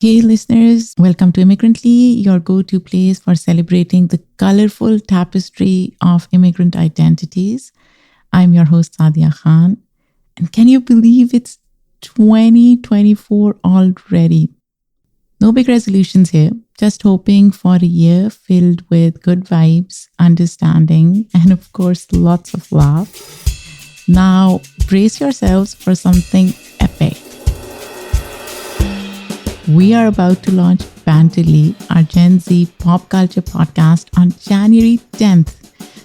Hey, listeners, welcome to Immigrantly, your go to place for celebrating the colorful tapestry of immigrant identities. I'm your host, Sadia Khan. And can you believe it's 2024 already? No big resolutions here, just hoping for a year filled with good vibes, understanding, and of course, lots of love. Now, brace yourselves for something epic. We are about to launch Banterly, our Gen Z pop culture podcast, on January 10th.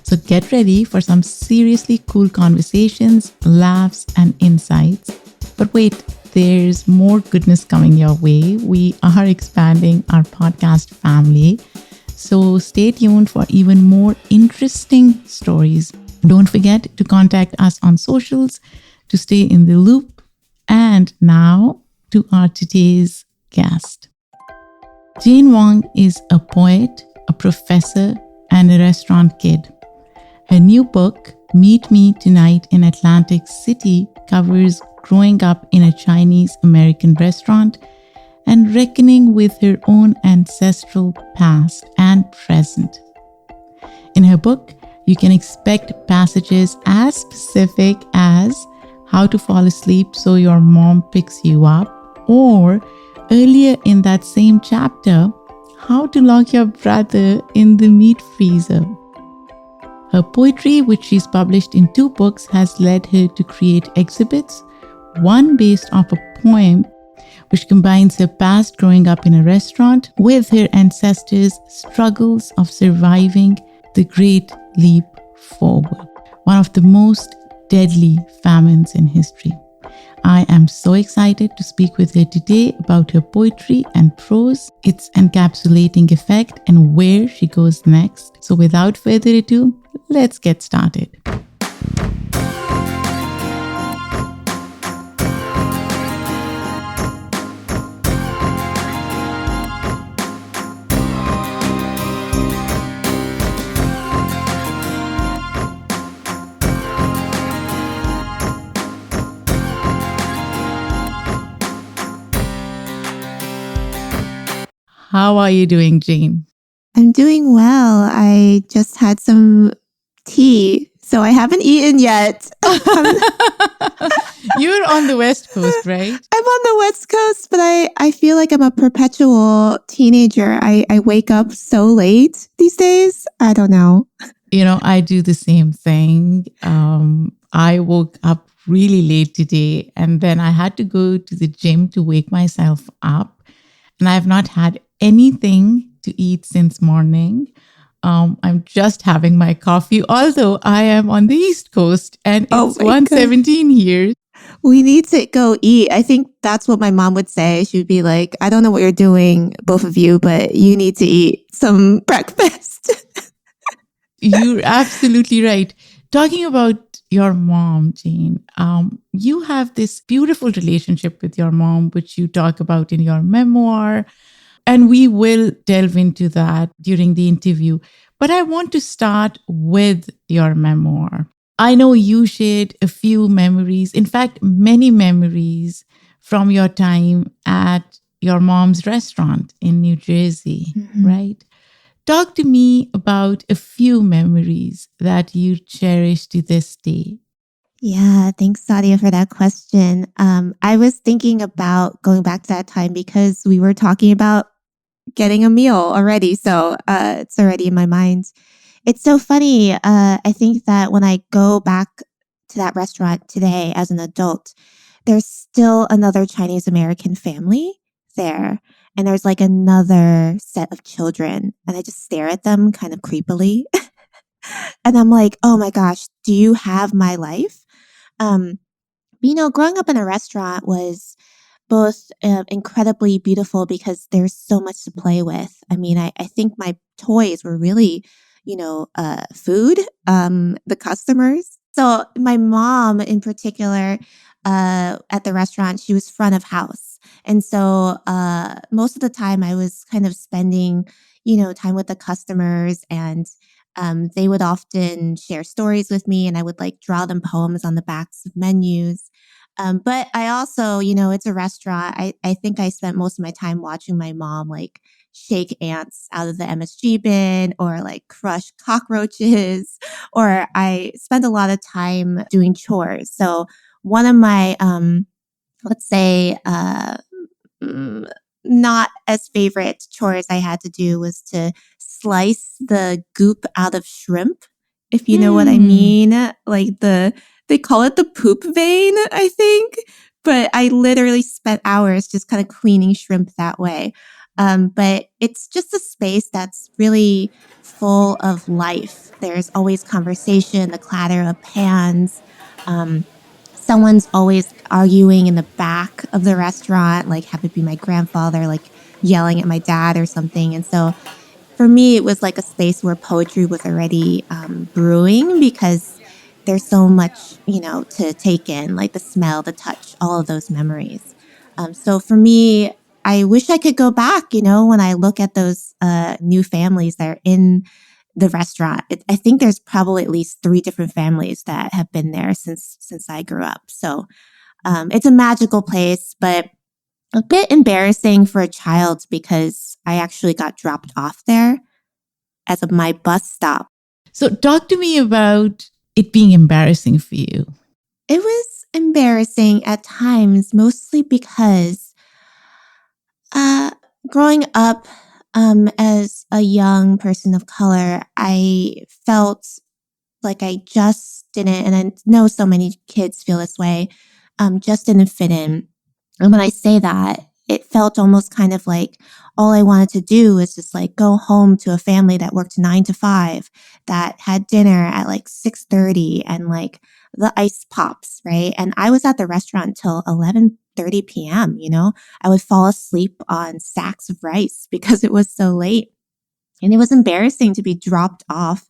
So get ready for some seriously cool conversations, laughs, and insights. But wait, there's more goodness coming your way. We are expanding our podcast family. So stay tuned for even more interesting stories. Don't forget to contact us on socials to stay in the loop. And now to our today's guest. Jane Wong is a poet, a professor, and a restaurant kid. Her new book, Meet Me Tonight in Atlantic City, covers growing up in a Chinese American restaurant and reckoning with her own ancestral past and present. In her book, you can expect passages as specific as how to fall asleep so your mom picks you up, or earlier in that same chapter, how to lock your brother in the meat freezer. Her poetry, which she's published in 2 books, has led her to create exhibits, one based off a poem which combines her past growing up in a restaurant with her ancestors' struggles of surviving the Great Leap Forward, one of the most deadly famines in history. I am so excited to speak with her today about her poetry and prose, its encapsulating effect, and where she goes next. So without further ado, let's get started. How are you doing, Jane? I'm doing well. I just had some tea, so I haven't eaten yet. You're on the West Coast, right? I'm on the West Coast, but I feel like I'm a perpetual teenager. I wake up so late these days. I don't know. You know, I do the same thing. I woke up really late today, and then I had to go to the gym to wake myself up. And I've not had anything to eat since morning. I'm just having my coffee, although I am on the East Coast and it's 1:17 here. We need to go eat. I think that's what my mom would say. She would be like, I don't know what you're doing, both of you, but you need to eat some breakfast. You're absolutely right. Talking about your mom, Jane, you have this beautiful relationship with your mom, which you talk about in your memoir. And we will delve into that during the interview. But I want to start with your memoir. I know you shared a few memories, in fact, many memories from your time at your mom's restaurant in New Jersey, right? Talk to me about a few memories that you cherish to this day. Yeah, thanks, Sadia, for that question. I was thinking about going back to that time because we were talking about getting a meal already. So it's already in my mind. It's so funny. I think that when I go back to that restaurant today as an adult, there's still another Chinese American family there. And there's like another set of children. And I just stare at them kind of creepily. And I'm like, oh my gosh, do you have my life? Growing up in a restaurant was both incredibly beautiful because there's so much to play with. I mean, I think my toys were really, food, the customers. So my mom in particular, at the restaurant, she was front of house. And so most of the time I was kind of spending, time with the customers, and they would often share stories with me, and I would like draw them poems on the backs of menus. But I also, it's a restaurant. I think I spent most of my time watching my mom like shake ants out of the MSG bin or like crush cockroaches, or I spent a lot of time doing chores. So one of my, let's say, mm, not as favorite chores I had to do was to slice the goop out of shrimp, if you know what I mean. Like they call it the poop vein, I think. But I literally spent hours just kind of cleaning shrimp that way. But it's just a space that's really full of life. There's always conversation, the clatter of pans. Um, Someone's always arguing in the back of the restaurant, like have it be my grandfather, like yelling at my dad or something. And so for me, it was like a space where poetry was already brewing because there's so much, to take in, like the smell, the touch, all of those memories. So for me, I wish I could go back, when I look at those new families that are in the restaurant. I think there's probably at least 3 different families that have been there since I grew up. So it's a magical place, but a bit embarrassing for a child because I actually got dropped off there as my bus stop. So talk to me about it being embarrassing for you. It was embarrassing at times, mostly because growing up as a young person of color, I felt like I just didn't, and I know so many kids feel this way, just didn't fit in. And when I say that, it felt almost kind of like all I wanted to do was just like go home to a family that worked 9 to 5, that had dinner at like 6:30 and like the ice pops, right? And I was at the restaurant till 11:30 p.m., I would fall asleep on sacks of rice because it was so late. And it was embarrassing to be dropped off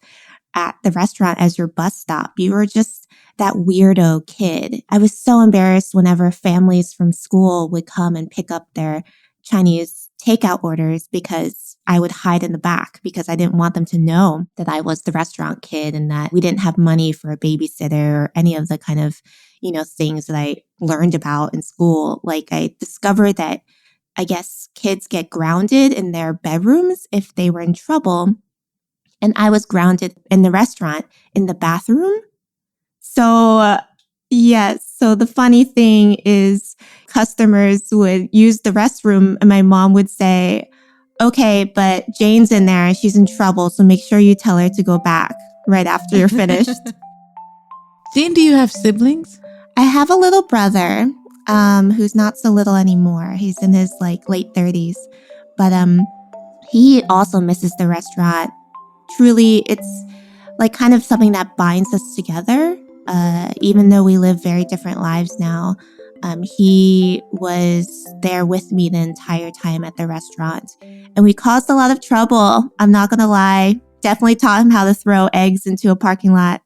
at the restaurant as your bus stop. You were just that weirdo kid. I was so embarrassed whenever families from school would come and pick up their Chinese takeout orders because I would hide in the back because I didn't want them to know that I was the restaurant kid and that we didn't have money for a babysitter or any of the kind of, things that I learned about in school. Like I discovered that I guess kids get grounded in their bedrooms if they were in trouble. And I was grounded in the restaurant in the bathroom. So, yes. So the funny thing is customers would use the restroom and my mom would say, okay, but Jane's in there and she's in trouble. So make sure you tell her to go back right after you're finished. Jane, do you have siblings? I have a little brother who's not so little anymore. He's in his like late 30s. But he also misses the restaurant. Truly, it's like kind of something that binds us together. Even though we live very different lives now, he was there with me the entire time at the restaurant. And we caused a lot of trouble. I'm not going to lie. Definitely taught him how to throw eggs into a parking lot.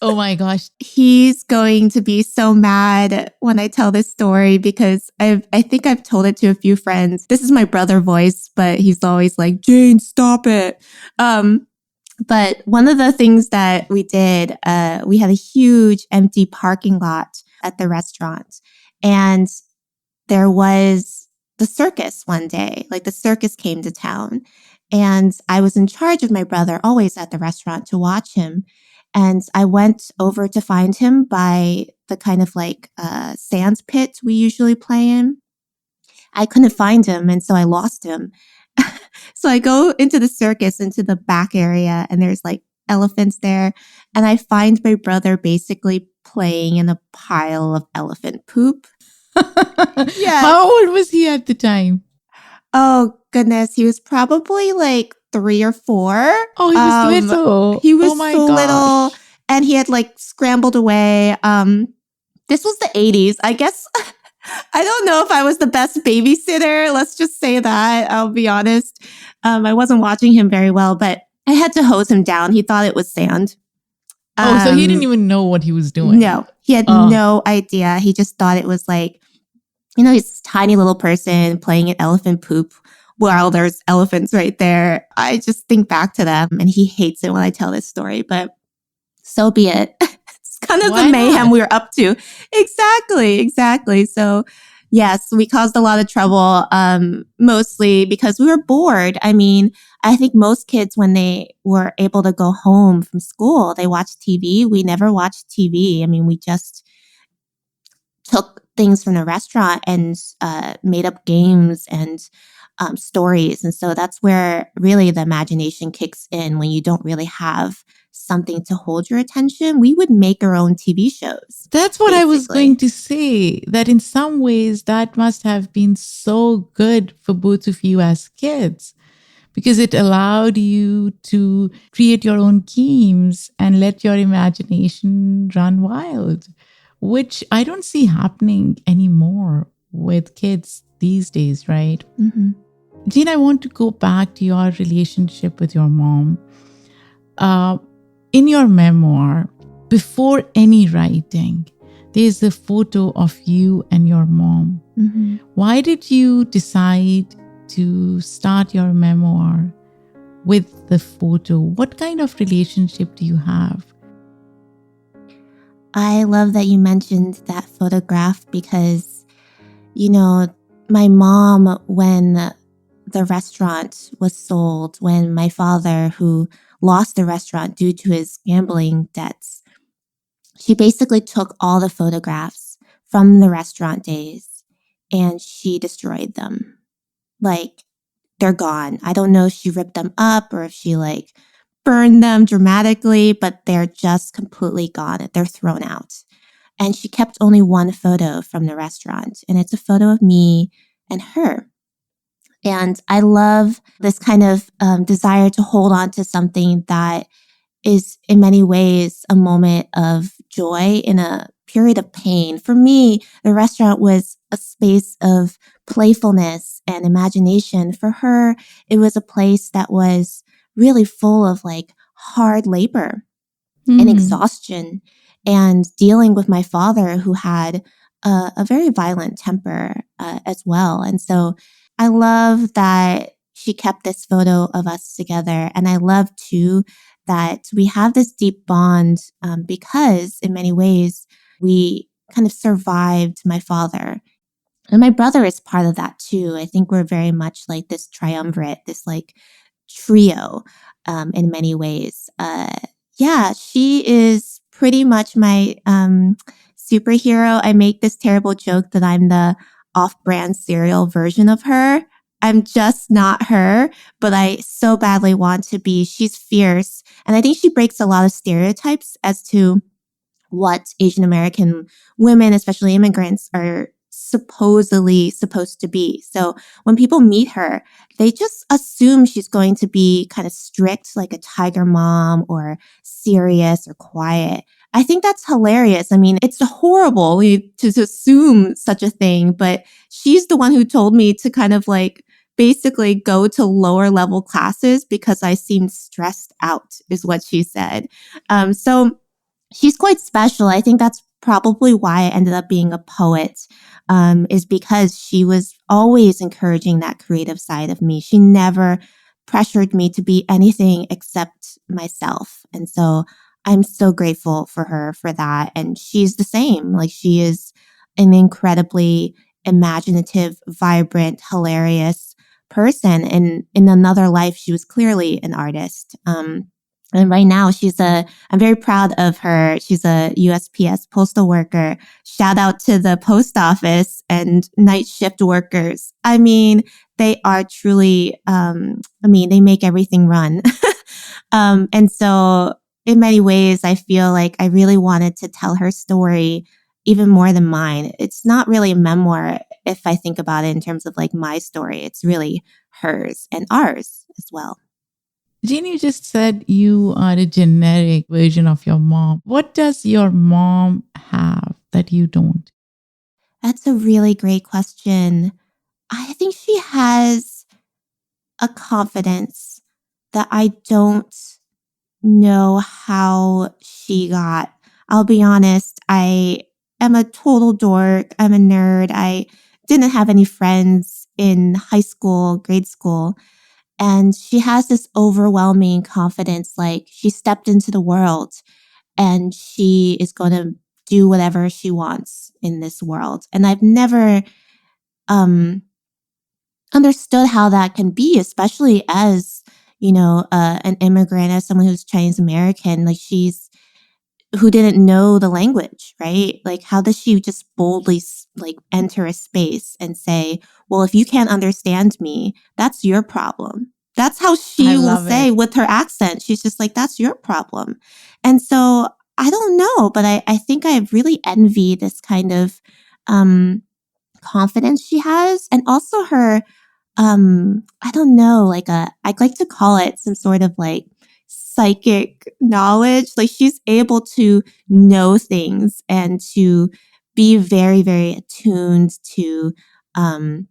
Oh my gosh. He's going to be so mad when I tell this story because I think I've told it to a few friends. This is my brother voice, but he's always like, Jane, stop it. But one of the things that we did, we had a huge empty parking lot at the restaurant. And there was the circus one day, like the circus came to town. And I was in charge of my brother always at the restaurant to watch him. And I went over to find him by the kind of like sand pit we usually play in. I couldn't find him, and so I lost him. So I go into the circus, into the back area, and there's like elephants there. And I find my brother basically playing in a pile of elephant poop. Yeah. How old was he at the time? Oh, goodness. He was probably like 3 or 4. Oh, he was little. He was so little, and he had like scrambled away. This was the 80s. I guess I don't know if I was the best babysitter. Let's just say that. I'll be honest. I wasn't watching him very well, but I had to hose him down. He thought it was sand. So he didn't even know what he was doing. No, he had no idea. He just thought it was like, he's this tiny little person playing in elephant poop while there's elephants right there. I just think back to them and he hates it when I tell this story, but so be it. It's kind of the Why mayhem not? we were up to. Exactly. So yes, we caused a lot of trouble, mostly because we were bored. I mean, I think most kids, when they were able to go home from school, they watched TV. We never watched TV. I mean, we just took things from the restaurant and made up games and stories. And so that's where really the imagination kicks in when you don't really have something to hold your attention. We would make our own TV shows, That's what I was going basically. to say. That in some ways, that must have been so good for both of you as kids because it allowed you to create your own games and let your imagination run wild, which I don't see happening anymore with kids these days, right? Mm-hmm. Jean, I want to go back to your relationship with your mom. Uh, in your memoir, before any writing, there's a photo of you and your mom. Mm-hmm. Why did you decide to start your memoir with the photo? What kind of relationship do you have? I love that you mentioned that photograph because, you know, my mom, when the restaurant was sold, when my father, who lost the restaurant due to his gambling debts, she basically took all the photographs from the restaurant days and she destroyed them. Like, they're gone. I don't know if she ripped them up or if she like burned them dramatically, but they're just completely gone. They're thrown out. And she kept only one photo from the restaurant, and it's a photo of me and her. And I love this kind of desire to hold on to something that is in many ways a moment of joy in a period of pain. For me, the restaurant was a space of playfulness and imagination. For her, it was a place that was really full of like hard labor and Hmm. exhaustion and dealing with my father who had a very violent temper as well. And so I love that she kept this photo of us together. And I love too that we have this deep bond because in many ways we kind of survived my father. And my brother is part of that too. I think we're very much like this triumvirate, this like trio in many ways. Yeah, she is pretty much my superhero. I make this terrible joke that I'm the off brand cereal version of her. I'm just not her, but I so badly want to be. She's fierce. And I think she breaks a lot of stereotypes as to what Asian American women, especially immigrants, are supposedly supposed to be. So when people meet her, they just assume she's going to be kind of strict, like a tiger mom, or serious or quiet. I think that's hilarious. I mean, it's horrible to assume such a thing, but she's the one who told me to kind of like basically go to lower level classes because I seemed stressed out, is what she said. So she's quite special. I think that's probably why I ended up being a poet, is because she was always encouraging that creative side of me. She never pressured me to be anything except myself. And so I'm so grateful for her for that. And she's the same. Like, she is an incredibly imaginative, vibrant, hilarious person. And in another life, she was clearly an artist. And right now I'm very proud of her. She's a USPS postal worker. Shout out to the post office and night shift workers. I mean, they are truly, they make everything run. And so in many ways, I feel like I really wanted to tell her story even more than mine. It's not really a memoir if I think about it in terms of like my story. It's really hers and ours as well. Jean, you just said you are a generic version of your mom. What does your mom have that you don't? That's a really great question. I think she has a confidence that I don't know how she got. I'll be honest, I am a total dork. I'm a nerd. I didn't have any friends in high school, grade school. And she has this overwhelming confidence, like she stepped into the world and she is going to do whatever she wants in this world. And I've never understood how that can be, especially as, an immigrant, as someone who's Chinese American. Like, she's who didn't know the language, right? Like, how does she just boldly like enter a space and say, well, if you can't understand me, that's your problem. That's how I she will love say it. with her accent. She's just like, that's your problem. And so I don't know, but I think I really envy this kind of confidence she has, and also her I don't know, like I'd like to call it some sort of like psychic knowledge. Like, she's able to know things and to be very, very attuned to um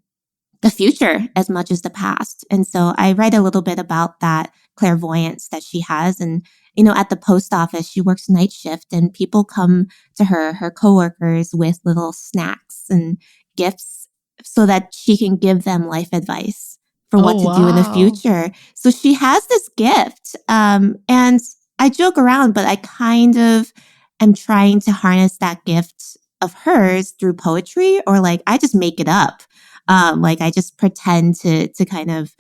the future as much as the past. And so I write a little bit about that clairvoyance that she has. And, at the post office, she works night shift, and people come to her coworkers, with little snacks and gifts so that she can give them life advice for what Oh, to do in the wow. future. So she has this gift. And I joke around, but I kind of am trying to harness that gift of hers through poetry, or like I just make it up. Like, I just pretend to kind of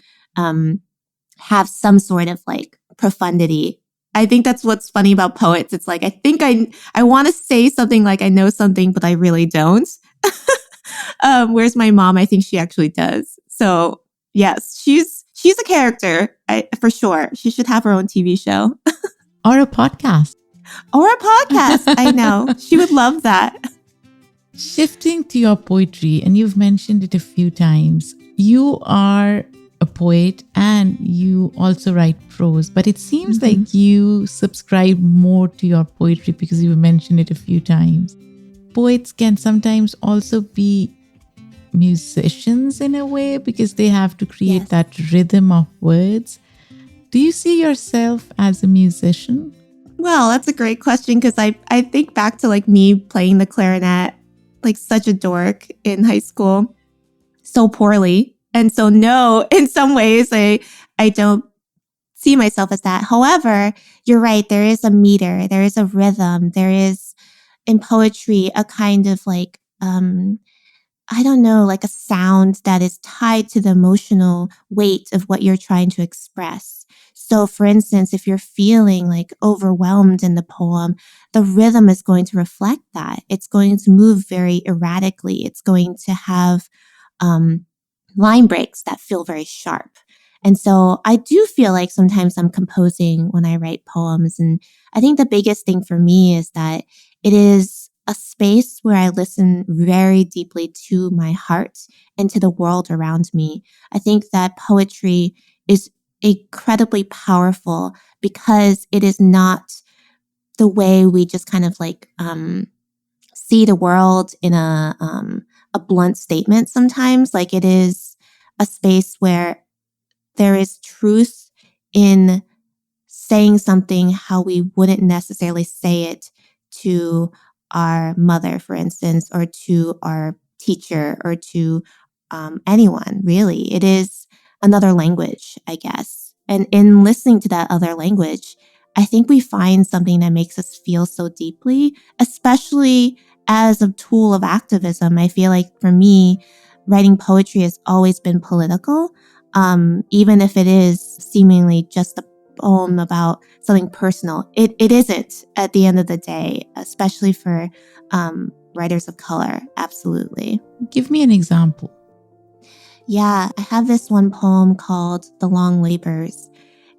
have some sort of like profundity. I think that's what's funny about poets. It's like, I think I want to say something like I know something, but I really don't. Whereas my mom, I think she actually does. So yes, she's a character, for sure. She should have her own TV show Or a podcast. or a podcast. I know she would love that. Shifting to your poetry, and you've mentioned it a few times, you are a poet and you also write prose, but it seems like you subscribe more to your poetry because you've mentioned it a few times. Poets can sometimes also be musicians in a way because they have to create Yes. that rhythm of words. Do you see yourself as a musician? Well, that's a great question, because I think back to like me playing the clarinet like such a dork in high school, so poorly. And so no, in some ways I don't see myself as that. However, you're right, there is a meter, there is a rhythm, there is in poetry a kind of like I don't know, like a sound that is tied to the emotional weight of what you're trying to express. So, for instance, if you're feeling like overwhelmed in the poem, the rhythm is going to reflect that. It's going to move very erratically. It's going to have um, line breaks that feel very sharp. And so I do feel like sometimes I'm composing when I write poems. And I think the biggest thing for me is that it is a space where I listen very deeply to my heart and to the world around me. I think that poetry is incredibly powerful because it is not the way we just kind of like see the world in a blunt statement sometimes. Like, it is a space where there is truth in saying something how we wouldn't necessarily say it to our mother, for instance, or to our teacher, or to anyone, really. It is another language, I guess. And in listening to that other language, I think we find something that makes us feel so deeply, especially as a tool of activism. I feel like for me, writing poetry has always been political, even if it is seemingly just a poem about something personal. It isn't at the end of the day, especially for writers of color. Absolutely. Give me an example. Yeah, I have this one poem called The Long Labors,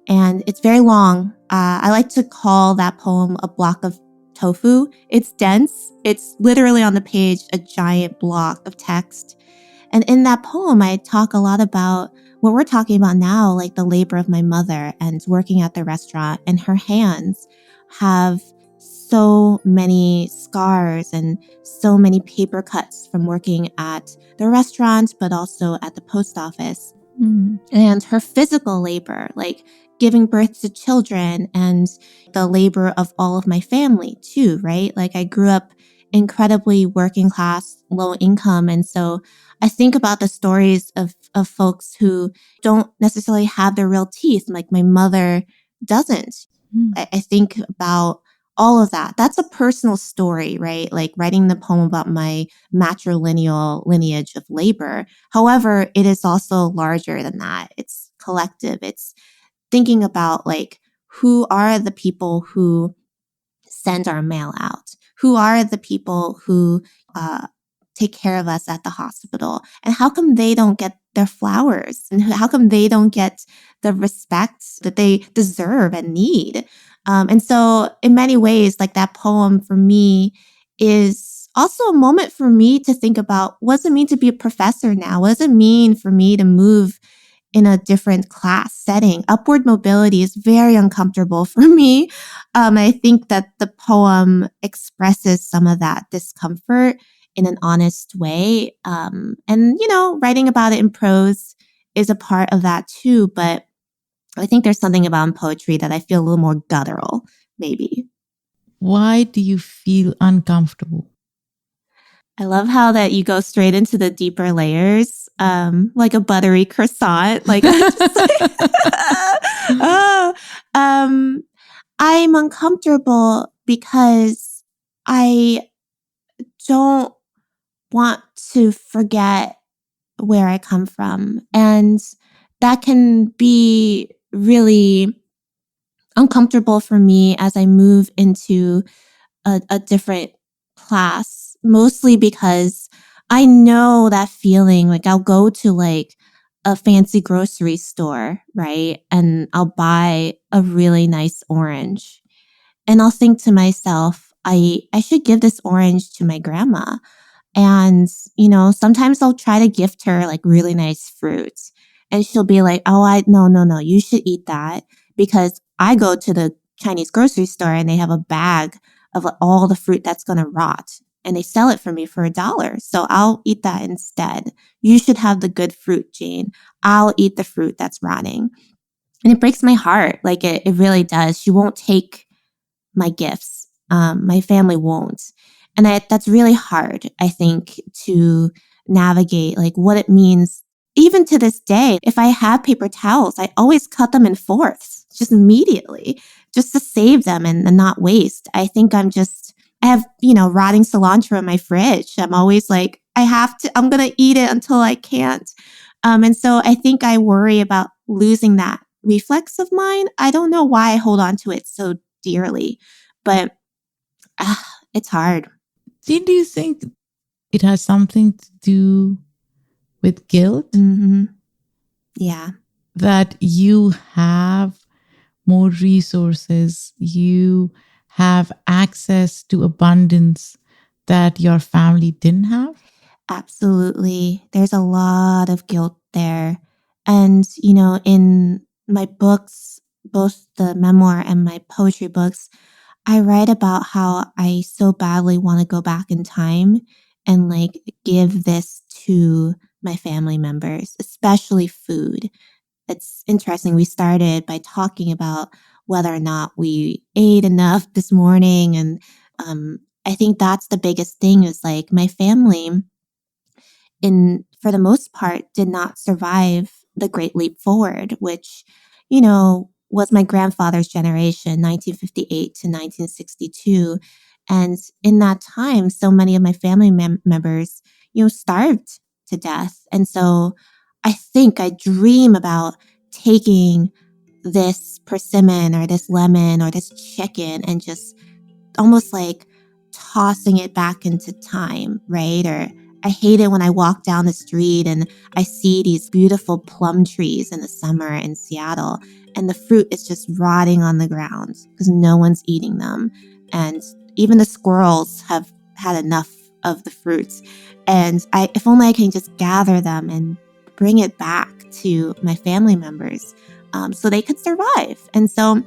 and it's very long. I like to call that poem a block of tofu. It's dense. It's literally on the page a giant block of text. And in that poem, I talk a lot about what we're talking about now, like the labor of my mother and working at the restaurant. And her hands have so many scars and so many paper cuts from working at the restaurant, but also at the post office. And her physical labor, like giving birth to children, and the labor of all of my family too, right? Like, I grew up incredibly working class, low income. And so I think about the stories of folks who don't necessarily have their real teeth, like my mother doesn't. I think about all of that. That's a personal story, right? Like writing the poem about my matrilineal lineage of labor. However, it is also larger than that. It's collective. It's thinking about like, who are the people who send our mail out? Who are the people who take care of us at the hospital? And how come they don't get their flowers? And how come they don't get the respect that they deserve and need? And so, in many ways, like that poem for me is also a moment for me to think about, what does it mean to be a professor now? What does it mean for me to move in a different class setting? Upward mobility is very uncomfortable for me. I think that the poem expresses some of that discomfort in an honest way. And, writing about it in prose is a part of that too. But I think there's something about poetry that I feel a little more guttural, maybe. Why do you feel uncomfortable? I love how that you go straight into the deeper layers, like a buttery croissant. Like, oh, I'm uncomfortable because I don't want to forget where I come from. And that can be really uncomfortable for me as I move into a different class, mostly because I know that feeling. Like I'll go to like a fancy grocery store, right? And I'll buy a really nice orange. And I'll think to myself, I should give this orange to my grandma. And, sometimes I'll try to gift her like really nice fruits. And she'll be like, oh, no, you should eat that, because I go to the Chinese grocery store and they have a bag of all the fruit that's going to rot. And they sell it for me for $1. So I'll eat that instead. You should have the good fruit, Jane. I'll eat the fruit that's rotting. And it breaks my heart. Like it really does. She won't take my gifts. My family won't. And that's really hard, I think, to navigate like what it means. Even to this day, if I have paper towels, I always cut them in fourths, just immediately, just to save them and not waste. I think I have, rotting cilantro in my fridge. I'm always like, I'm going to eat it until I can't. And so I think I worry about losing that reflex of mine. I don't know why I hold on to it so dearly, but it's hard. Do you think it has something to do with guilt? Mm-hmm. Yeah. That you have more resources, you have access to abundance that your family didn't have? Absolutely. There's a lot of guilt there. And, in my books, both the memoir and my poetry books, I write about how I so badly want to go back in time and like give this to my family members, especially food. It's interesting. We started by talking about whether or not we ate enough this morning. And I think that's the biggest thing is like my family, for the most part, did not survive the Great Leap Forward, which, was my grandfather's generation, 1958 to 1962. And in that time, so many of my family members, starved to death. And so I think I dream about taking this persimmon or this lemon or this chicken and just almost like tossing it back into time, right? Or I hate it when I walk down the street and I see these beautiful plum trees in the summer in Seattle and the fruit is just rotting on the ground because no one's eating them. And even the squirrels have had enough of the fruits. And if only I can just gather them and bring it back to my family members so they could survive. And so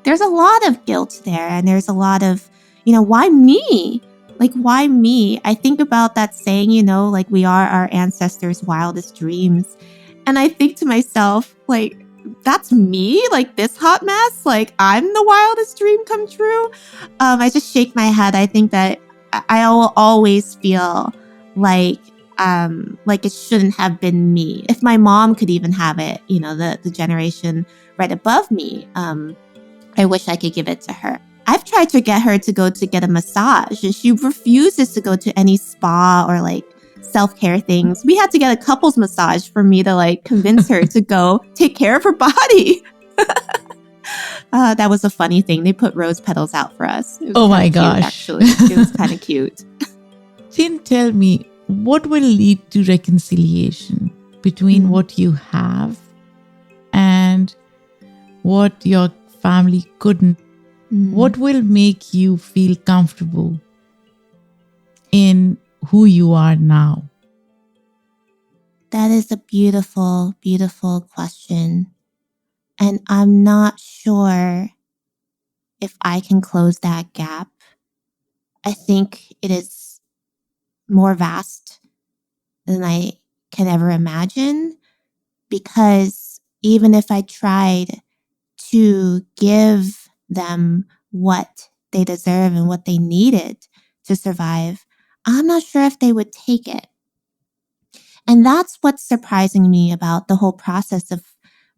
there's a lot of guilt there. And there's a lot of, why me? Like, why me? I think about that saying, like we are our ancestors' wildest dreams. And I think to myself, like, that's me? Like this hot mess? Like I'm the wildest dream come true? I just shake my head. I think that I will always feel like it shouldn't have been me. If my mom could even have it, the generation right above me, I wish I could give it to her. I've tried to get her to go to get a massage, and she refuses to go to any spa or like self-care things. We had to get a couples massage for me to like convince her to go take care of her body. That was a funny thing. They put rose petals out for us. It was Oh my cute, gosh. actually. It was kind of cute. Jane, tell me, what will lead to reconciliation between what you have and what your family couldn't? What will make you feel comfortable in who you are now? That is a beautiful, beautiful question. And I'm not sure if I can close that gap. I think it is more vast than I can ever imagine, because even if I tried to give them what they deserve and what they needed to survive, I'm not sure if they would take it. And that's what's surprising me about the whole process of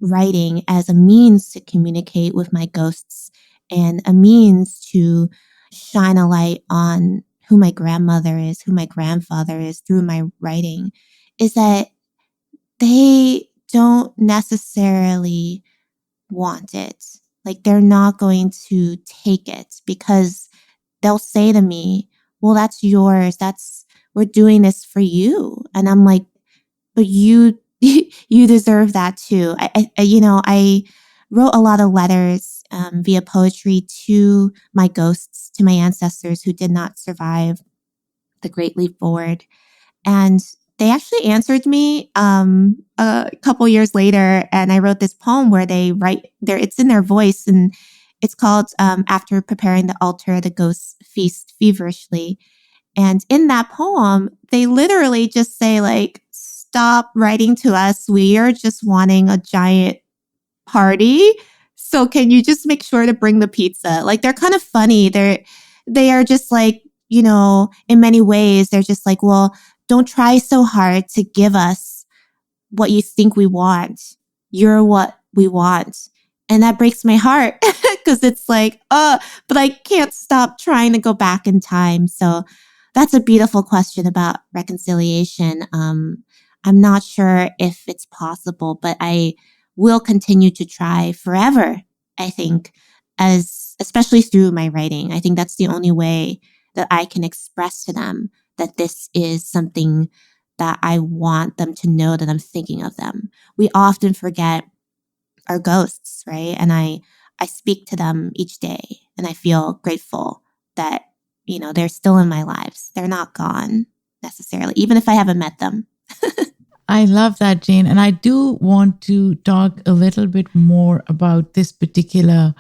writing as a means to communicate with my ghosts and a means to shine a light on who my grandmother is, who my grandfather is through my writing, is that they don't necessarily want it. Like they're not going to take it because they'll say to me, well, that's yours. We're doing this for you. And I'm like, but you, you deserve that too. I wrote a lot of letters via poetry to my ghosts, to my ancestors who did not survive the Great Leap Forward. And they actually answered me a couple years later, and I wrote this poem where they write there. It's in their voice, and it's called "After Preparing the Altar, the Ghosts Feast Feverishly." And in that poem, they literally just say like, "Stop writing to us. We are just wanting a giant party. So can you just make sure to bring the pizza?" Like they're kind of funny. They are just like, in many ways, they're just like, well, don't try so hard to give us what you think we want. You're what we want. And that breaks my heart because it's like, but I can't stop trying to go back in time. So that's a beautiful question about reconciliation. I'm not sure if it's possible, but I will continue to try forever, I think, especially through my writing. I think that's the only way that I can express to them that this is something that I want them to know, that I'm thinking of them. We often forget our ghosts, right? And I speak to them each day, and I feel grateful that, they're still in my lives. They're not gone necessarily, even if I haven't met them. I love that, Jane. And I do want to talk a little bit more about this particular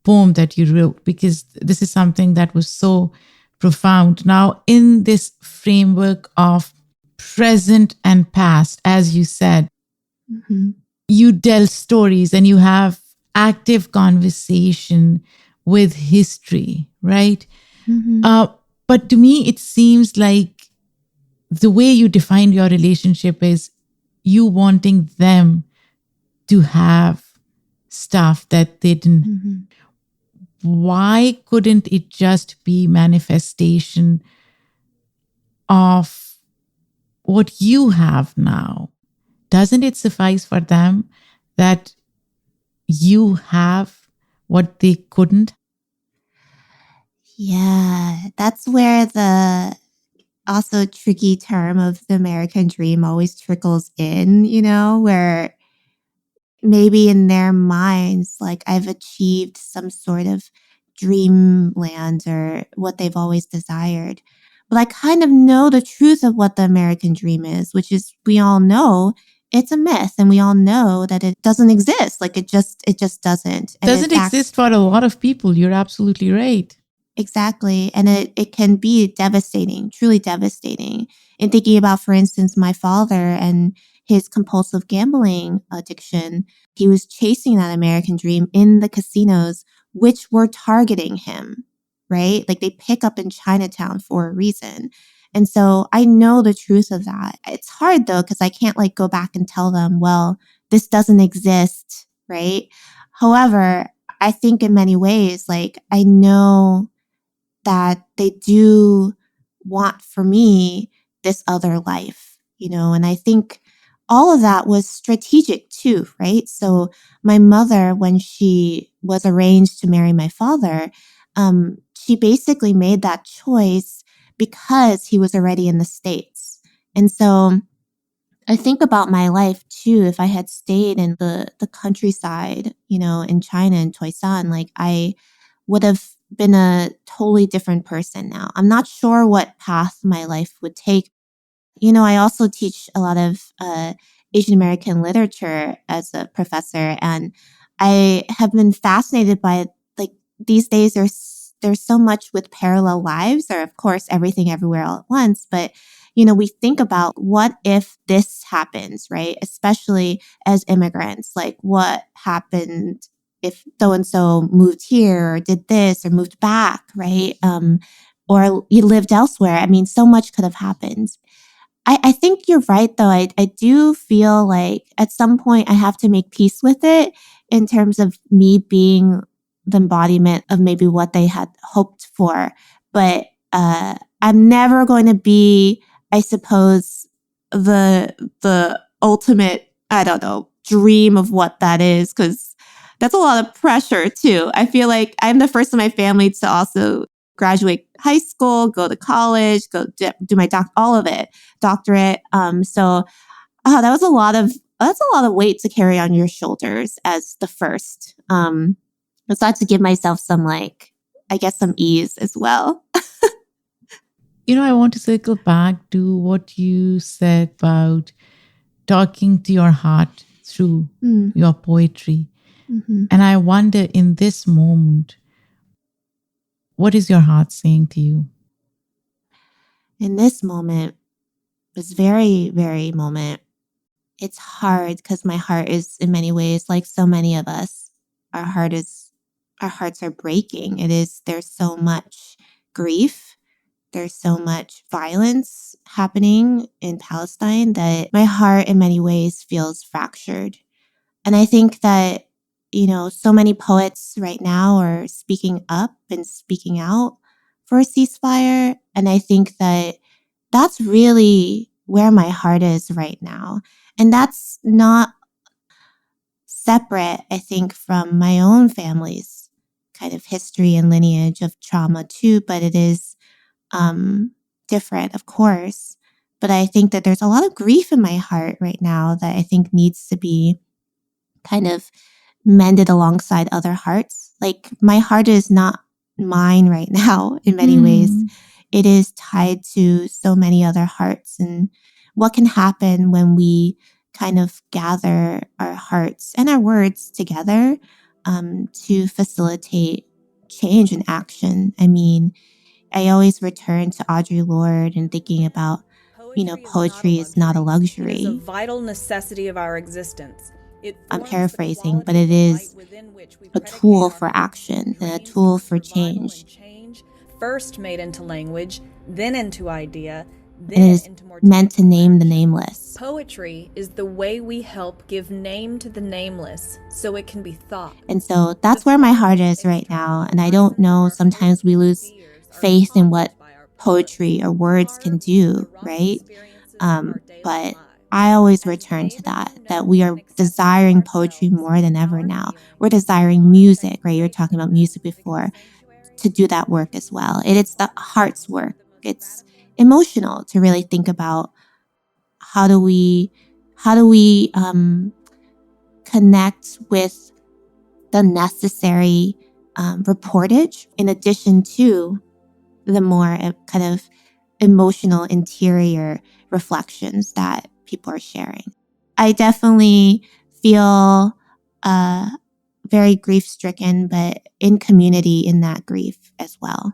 poem that you wrote, because this is something that was so profound. Now, in this framework of present and past, as you said, you tell stories and you have active conversation with history, right? But to me, it seems like the way you define your relationship is you wanting them to have stuff that they didn't. Why couldn't it just be manifestation of what you have now? Doesn't it suffice for them that you have what they couldn't? Yeah, that's where the also tricky term of the American dream always trickles in, where maybe in their minds, like I've achieved some sort of dreamland or what they've always desired. But I kind of know the truth of what the American dream is, which is we all know it's a myth and we all know that it doesn't exist. Like it just doesn't. And Doesn't exist for a lot of people. You're absolutely right. Exactly. And it can be devastating, truly devastating. In thinking about, for instance, my father and his compulsive gambling addiction, he was chasing that American dream in the casinos, which were targeting him, right? Like they pick up in Chinatown for a reason. And so I know the truth of that. It's hard though, because I can't like go back and tell them, well, this doesn't exist, right? However, I think in many ways, like, I know that they do want for me this other life, and I think all of that was strategic too, right? So my mother, when she was arranged to marry my father, she basically made that choice because he was already in the States. And so I think about my life too. If I had stayed in the countryside, in China, in Toisan, like, I would have been a totally different person now. I'm not sure what path my life would take. I also teach a lot of Asian American literature as a professor, and I have been fascinated by, like, these days there's so much with parallel lives, or of course everything everywhere all at once. But we think about, what if this happens, right? Especially as immigrants, like, what happened if so and so moved here, or did this, or moved back, right? Or you lived elsewhere. I mean, so much could have happened. I think you're right, though. I do feel like at some point I have to make peace with it, in terms of me being the embodiment of maybe what they had hoped for. But I'm never going to be, I suppose, the ultimate, I don't know, dream of what that is, because that's a lot of pressure too. I feel like I'm the first in my family to also graduate high school, go to college, go do my all of it, doctorate. So that was that's a lot of weight to carry on your shoulders as the first. So I had to give myself some, like, I guess, some ease as well. I want to circle back to what you said about talking to your heart through your poetry. Mm-hmm. And I wonder, in this moment, what is your heart saying to you? In this moment, this very, very moment, it's hard, because my heart is, in many ways, like so many of us, our hearts are breaking. There's so much grief. There's so much violence happening in Palestine that my heart in many ways feels fractured. And I think that, so many poets right now are speaking up and speaking out for a ceasefire. And I think that that's really where my heart is right now. And that's not separate, I think, from my own family's kind of history and lineage of trauma too, but it is different, of course. But I think that there's a lot of grief in my heart right now that I think needs to be kind of mended alongside other hearts. Like, my heart is not mine right now in many ways. It is tied to so many other hearts, and what can happen when we kind of gather our hearts and our words together to facilitate change and action. I mean, I always return to Audre Lorde and thinking about, poetry is not a luxury. It is a vital necessity of our existence. I'm paraphrasing, but it is a tool for action and a tool for change. First made into language, then into idea, then it is into more meant to name the nameless. Poetry is the way we help give name to the nameless so it can be thought. And so that's where my heart is right now. And I don't know, sometimes we lose faith in what poetry or words can do, right? But I always return to that we are desiring poetry more than ever now. We're desiring music, right? You were talking about music before, to do that work as well. It's the heart's work. It's emotional to really think about how do we connect with the necessary reportage, in addition to the more kind of emotional interior reflections that people are sharing. I definitely feel very grief-stricken, but in community in that grief as well.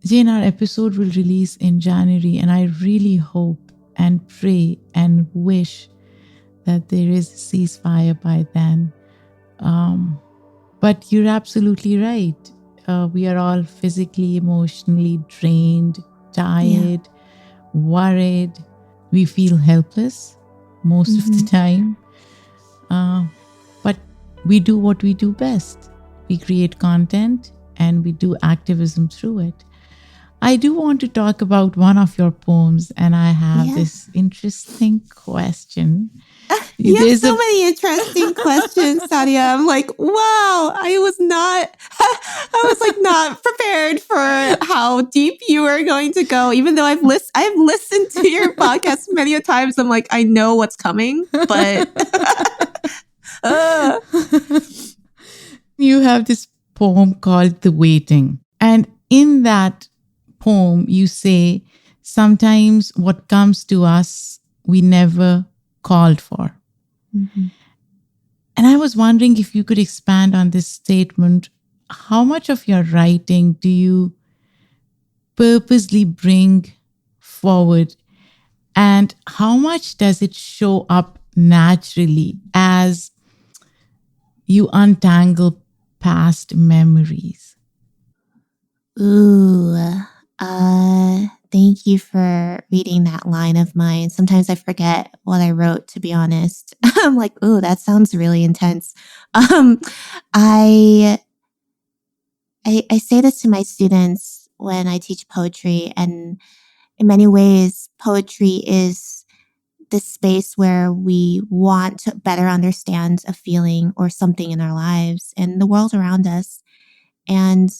Jane, our episode will release in January, and I really hope and pray and wish that there is a ceasefire by then. But you're absolutely right. We are all physically, emotionally drained, tired, worried. We feel helpless most of the time. But we do what we do best. we create content, and we do activism through it. I do want to talk about one of your poems, and I have this interesting question. You have There's so a many interesting questions, Sadia. I'm like, wow, I was not prepared for how deep you were going to go. Even though I've listened to your podcast many a times, I'm like, I know what's coming, but you have this poem called The Waiting. And in that poem, you say, sometimes what comes to us, we never called for. Mhm. And I was wondering if you could expand on this statement. How much of your writing do you purposely bring forward? And how much does it show up naturally as you untangle past memories? Ooh, thank you for reading that line of mine. Sometimes I forget what I wrote, to be honest. I'm like, ooh, that sounds really intense. Um, I, I say this to my students when I teach poetry, and in many ways, poetry is the space where we want to better understand a feeling or something in our lives and the world around us. And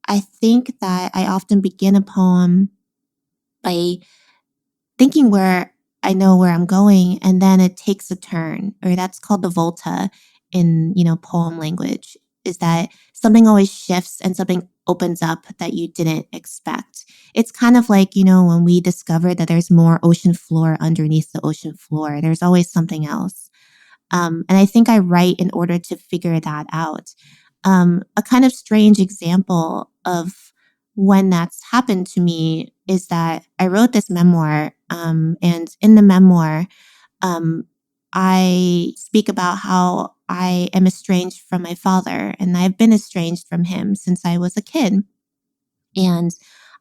I think that I often begin a poem by thinking where I know where I'm going, and then it takes a turn, or that's called the volta in, poem language, is that something always shifts and something opens up that you didn't expect. It's kind of like, when we discover that there's more ocean floor underneath the ocean floor, there's always something else. And I think I write in order to figure that out. A kind of strange example of when that's happened to me is that I wrote this memoir, and in the memoir, um, I speak about how I am estranged from my father, and I've been estranged from him since I was a kid. And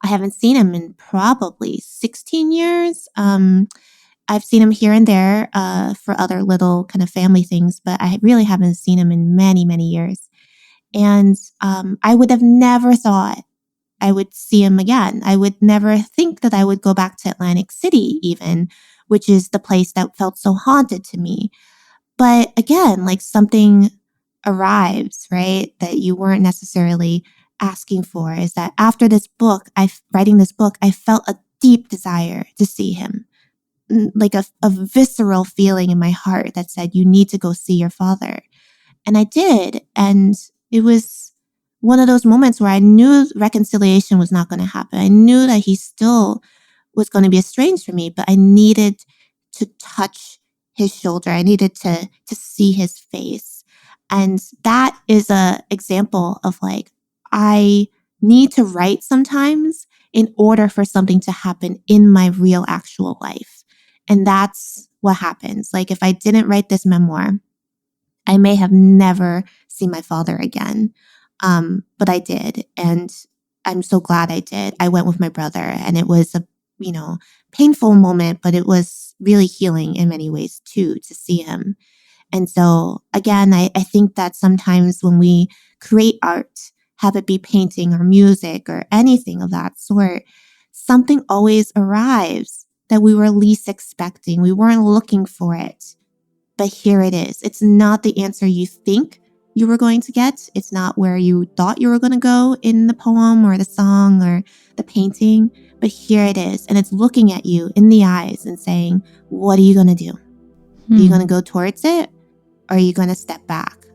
I haven't seen him in probably 16 years. I've seen him here and there for other little kind of family things, but I really haven't seen him in many, many years. And I would have never thought I would see him again. I would never think that I would go back to Atlantic City, even, which is the place that felt so haunted to me. But again, like something arrives, right? That you weren't necessarily asking for, is that after this book, writing this book, I felt a deep desire to see him, like a visceral feeling in my heart that said, you need to go see your father. And I did. And it was one of those moments where I knew reconciliation was not going to happen. I knew that he still was going to be estranged from me, but I needed to touch his shoulder. I needed to see his face. And that is a example of like, I need to write sometimes in order for something to happen in my real actual life. And that's what happens. Like if I didn't write this memoir, I may have never seen my father again. But I did. And I'm so glad I did. I went with my brother, and it was a, painful moment, but it was really healing in many ways too, to see him. And so again, I think that sometimes when we create art, have it be painting or music or anything of that sort, something always arrives that we were least expecting. We weren't looking for it. But here it is. It's not the answer you think you were going to get. It's not where you thought you were going to go in the poem or the song or the painting. But here it is. And it's looking at you in the eyes and saying, what are you going to do? Are you going to go towards it, or are you going to step back?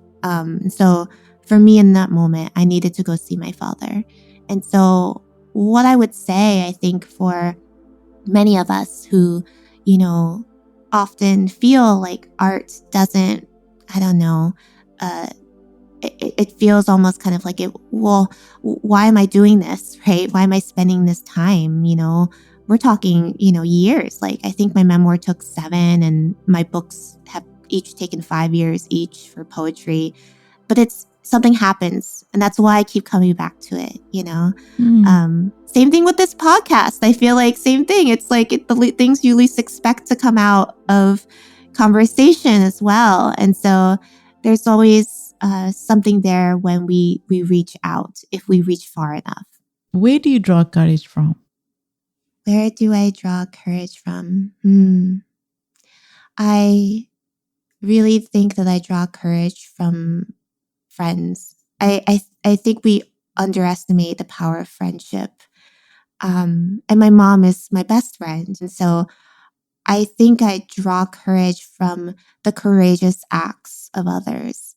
So for me in that moment, I needed to go see my father. And so what I would say, I think for many of us who, often feel like art doesn't, I don't know, it feels almost kind of like why am I doing this, right? Why am I spending this time? We're talking, years. Like I think my memoir took 7, and my books have each taken 5 years each for poetry. But it's something happens, and that's why I keep coming back to it, Same thing with this podcast. I feel like same thing. It's like the things you least expect to come out of conversation as well. And so there's always something there when we reach out, if we reach far enough. Where do you draw courage from? Where do I draw courage from? I really think that I draw courage from friends. I think we underestimate the power of friendship. And my mom is my best friend. And so I think I draw courage from the courageous acts of others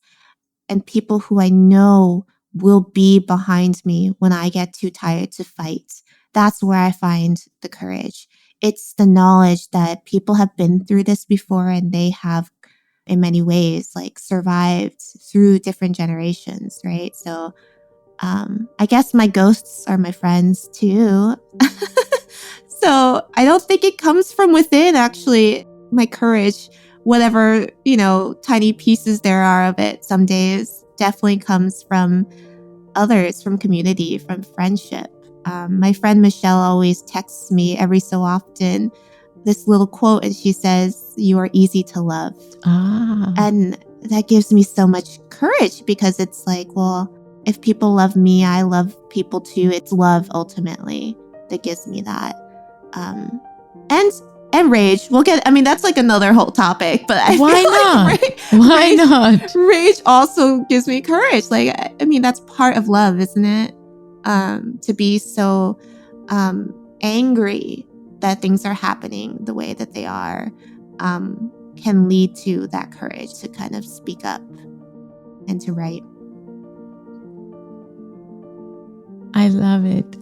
and people who I know will be behind me when I get too tired to fight. That's where I find the courage. It's the knowledge that people have been through this before and they have, in many ways, like survived through different generations, right? So I guess my ghosts are my friends too. So I don't think it comes from within, actually, my courage, whatever, tiny pieces there are of it some days, definitely comes from others, from community, from friendship. My friend Michelle always texts me every so often this little quote, and she says, "You are easy to love." And that gives me so much courage because it's like, well, if people love me, I love people too. It's love ultimately that gives me that. And rage. That's like another whole topic, but Why not? Why not? Rage also gives me courage. That's part of love, isn't it? To be so angry that things are happening the way that they are can lead to that courage to kind of speak up and to write. I love it.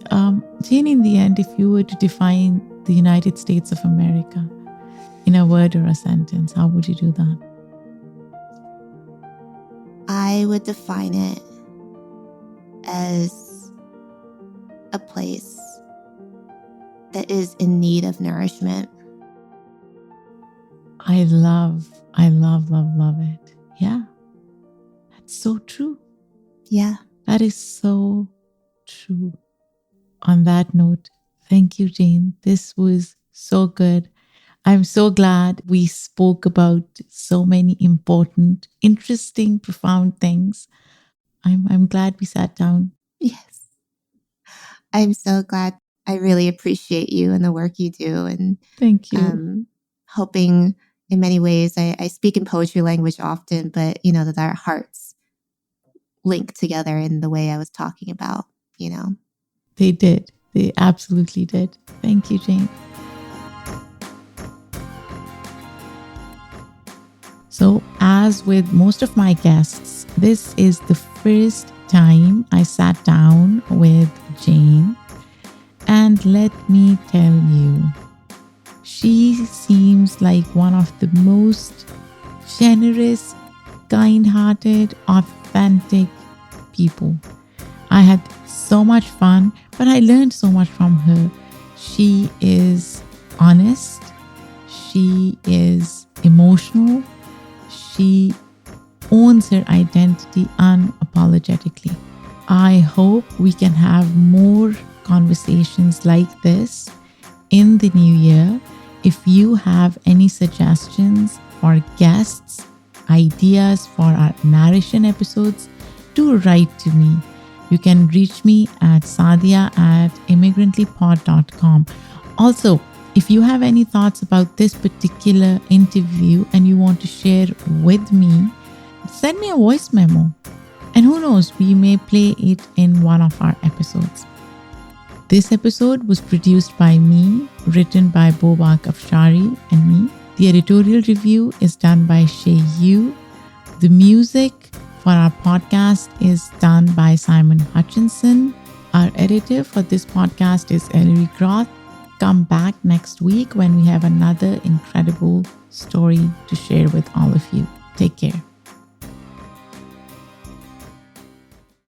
Jane, in the end, if you were to define the United States of America in a word or a sentence, how would you do that? I would define it as a place that is in need of nourishment. I love it. Yeah. That's so true. Yeah. That is so true. On that note, thank you, Jane. This was so good. I'm so glad we spoke about so many important, interesting, profound things. I'm glad we sat down. Yes. I'm so glad. I really appreciate you and the work you do. And thank you. Hoping in many ways, I speak in poetry language often, but that our hearts link together in the way I was talking about, They did. They absolutely did. Thank you, Jane. So, as with most of my guests, this is the first time I sat down with Jane. And let me tell you, she seems like one of the most generous, kind-hearted, authentic people. I had so much fun, but I learned so much from her. She is honest. She is emotional. She owns her identity unapologetically. I hope we can have more conversations like this in the new year. If you have any suggestions for guests, ideas for our narration episodes, do write to me. You can reach me at sadia@immigrantlypod.com. Also, if you have any thoughts about this particular interview and you want to share with me, send me a voice memo. And who knows, we may play it in one of our episodes. This episode was produced by me, written by Bobak Afshari and me. The editorial review is done by Shay Yu. The music for our podcast is done by Simon Hutchinson. Our editor for this podcast is Ellery Groth. Come back next week when we have another incredible story to share with all of you. Take care.